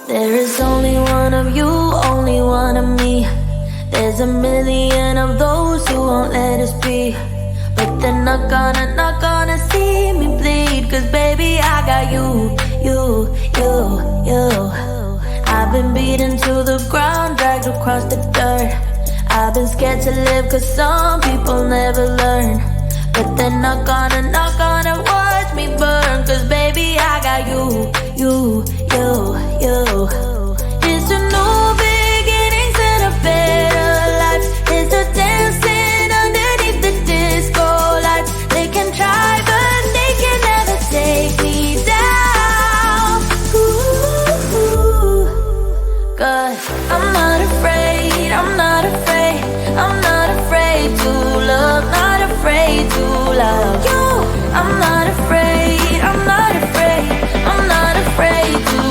There is only one of you, only one of me. There's a million of those who won't let us be. But they're not gonna see me bleed. Cause baby, I got you. I've been beaten to the ground, dragged across the dirt. I've been scared to live cause some people never learn. But they're not gonna watch me burn. Cause baby, I got you. It's a new beginnings and a better life. It's a dancing underneath the disco lights. They can try but they can never take me down. Ooh, God, I'm not afraid, I'm not afraid. I'm not afraid to love, not afraid to love you. I'm not afraid, I'm not afraid. I'm not afraid to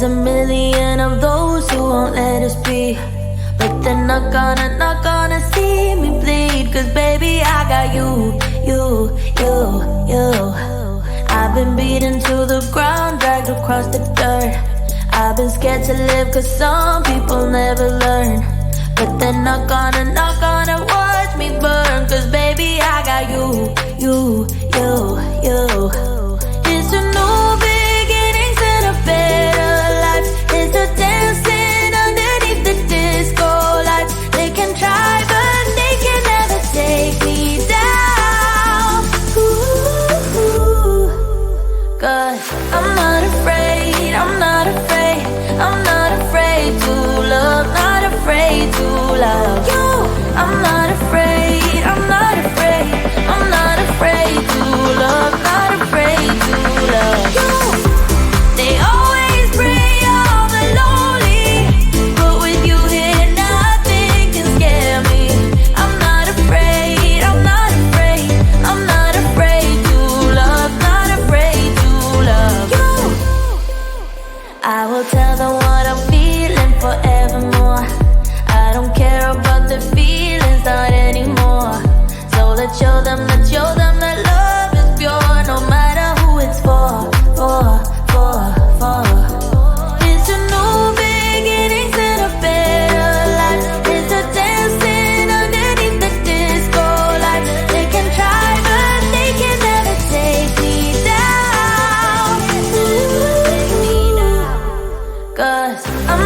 There's a million of those who won't let us be, but they're not gonna see me bleed. Cause baby, I got you. I've been beaten to the ground, dragged across the dirt. I've been scared to live cause some people never learn. But they're not gonna watch me burn. Cause baby, I got you. It's a new beginnings and a better life. It's a dancing underneath the disco lights. They can try but they can never take me down. Ooh. Cause I'm not afraid, I'm not afraid, I'm not afraid to love, not afraid to love you. I'm not afraid, I'm not afraid, I'm not afraid to love, not afraid to love you. They always bring all the lonely, but with you here nothing can scare me. I'm not afraid, I'm not afraid, I'm not afraid to love, not afraid to love you. I will tell them what I'm feeling forevermore. I don't care about the feelings, not anymore. So let's show them that love is pure, no matter who it's for. It's a new beginnings and a better life. It's a dancing underneath the disco lights. They can try but they can never take me down. Cause I'm